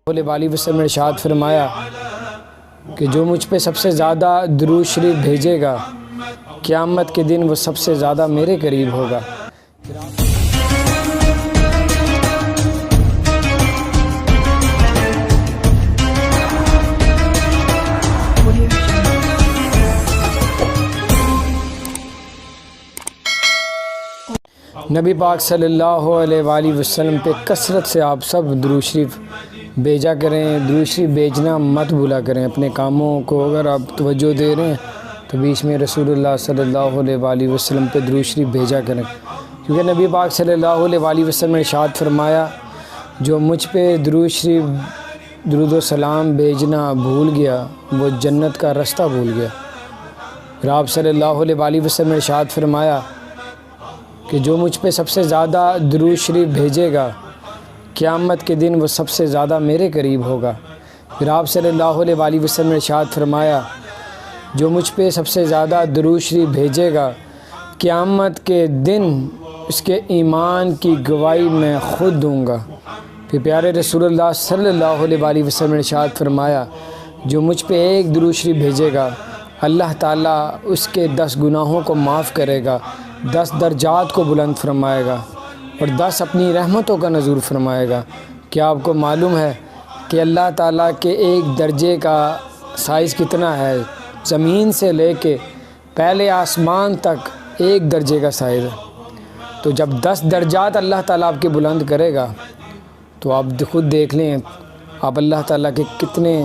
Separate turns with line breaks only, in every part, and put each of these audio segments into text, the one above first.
علیہ وآلہ وسلم نے ارشاد فرمایا کہ جو مجھ پہ سب سے زیادہ درود شریف بھیجے گا قیامت کے دن وہ سب سے زیادہ میرے قریب ہوگا۔ نبی پاک صلی اللہ علیہ وآلہ وسلم پہ کثرت سے آپ سب درود شریف بھیجا کریں۔ درود شریف بھیجنا مت بھولا کریں۔ اپنے کاموں کو اگر آپ توجہ دے رہے ہیں تو بیچ میں رسول اللہ صلی اللہ علیہ وآلہ وسلم پہ درود شریف بھیجا کریں، کیونکہ نبی پاک صلی اللہ علیہ وآلہ وسلم نے ارشاد فرمایا جو مجھ پہ درود و سلام بھیجنا بھول گیا وہ جنت کا رستہ بھول گیا۔ پھر آپ صلی اللہ علیہ وآلہ وسلم نے ارشاد فرمایا کہ جو مجھ پہ سب سے زیادہ درود شریف بھیجے گا قیامت کے دن وہ سب سے زیادہ میرے قریب ہوگا۔ پھر آپ صلی اللہ علیہ وآلہ وسلم نے ارشاد فرمایا جو مجھ پہ سب سے زیادہ درود شریف بھیجے گا قیامت کے دن اس کے ایمان کی گواہی میں خود دوں گا۔ پھر پیارے رسول اللہ صلی اللہ علیہ وآلہ وسلم نے ارشاد فرمایا جو مجھ پہ ایک درود شریف بھیجے گا اللہ تعالیٰ اس کے 10 گناہوں کو معاف کرے گا، 10 درجات کو بلند فرمائے گا اور 10 اپنی رحمتوں کا نزول فرمائے گا۔ کیا آپ کو معلوم ہے کہ اللہ تعالیٰ کے ایک درجے کا سائز کتنا ہے؟ زمین سے لے کے پہلے آسمان تک ایک درجے کا سائز ہے۔ تو جب 10 درجات اللہ تعالیٰ آپ کے بلند کرے گا تو آپ خود دیکھ لیں آپ اللہ تعالیٰ کے کتنے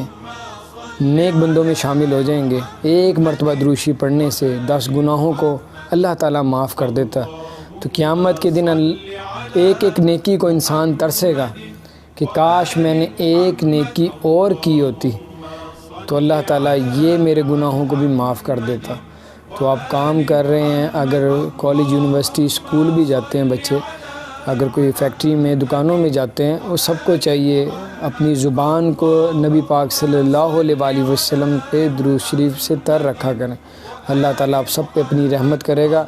نیک بندوں میں شامل ہو جائیں گے۔ ایک مرتبہ درود شریف پڑھنے سے 10 گناہوں کو اللہ تعالیٰ معاف کر دیتا۔ تو قیامت کے دن ایک ایک نیکی کو انسان ترسے گا کہ کاش میں نے ایک نیکی اور کی ہوتی تو اللہ تعالیٰ یہ میرے گناہوں کو بھی معاف کر دیتا۔ تو آپ کام کر رہے ہیں، اگر کالج یونیورسٹی اسکول بھی جاتے ہیں بچے، اگر کوئی فیکٹری میں دکانوں میں جاتے ہیں، وہ سب کو چاہیے اپنی زبان کو نبی پاک صلی اللہ علیہ وآلہ وسلم پہ درود شریف سے تر رکھا کریں۔ اللہ تعالیٰ آپ سب پہ اپنی رحمت کرے گا۔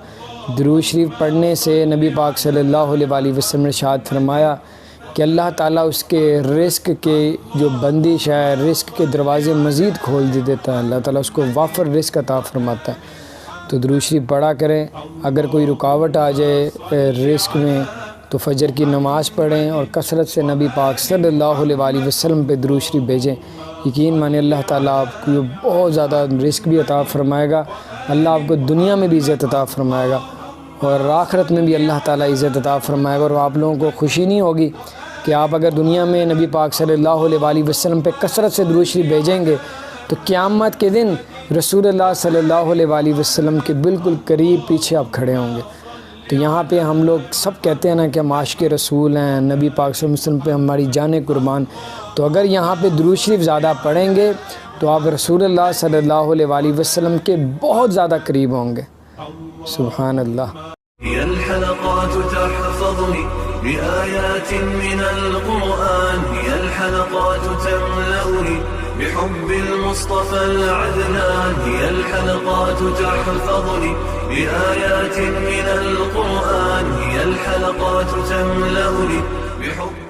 درود شریف پڑھنے سے نبی پاک صلی اللہ علیہ وآلہ وسلم نے ارشاد فرمایا کہ اللہ تعالیٰ اس کے رزق کے جو بندش ہے، رزق کے دروازے مزید کھول دیتا ہے۔ اللہ تعالیٰ اس کو وافر رزق عطا فرماتا ہے۔ تو درود شریف پڑھا کریں۔ اگر کوئی رکاوٹ آ جائے رزق میں تو فجر کی نماز پڑھیں اور کثرت سے نبی پاک صلی اللہ علیہ وآلہ وسلم پہ درود شریف بھیجیں۔ یقین مانیں اللہ تعالیٰ آپ کو بہت زیادہ رزق بھی عطا فرمائے گا۔ اللہ آپ کو دنیا میں بھی عزت عطا فرمائے گا اور آخرت میں بھی اللہ تعالیٰ عزت عطا فرمائے گا۔ اور آپ لوگوں کو خوشی نہیں ہوگی کہ آپ اگر دنیا میں نبی پاک صلی اللہ علیہ وآلہ وسلم پہ کثرت سے درود شریف بھیجیں گے تو قیامت کے دن رسول اللہ صلی اللہ علیہ وآلہ وسلم کے بالکل قریب پیچھے آپ کھڑے ہوں گے۔ تو یہاں پہ ہم لوگ سب کہتے ہیں نا کہ ہم عاشق رسول ہیں، نبی پاک صلی اللہ علیہ وسلم پہ ہماری جانیں قربان۔ تو اگر یہاں پہ درود شریف زیادہ پڑھیں گے تو آپ رسول اللہ صلی اللہ علیہ وآلہ وسلم کے بہت زیادہ قریب ہوں گے۔ سبحان اللہ۔
هي الحلقات تحفظني بآيات من القرآن، هي الحلقات تملأني بحب المصطفى العدنان، هي الحلقات تحفظني بآيات من القرآن، هي الحلقات تملأني بحب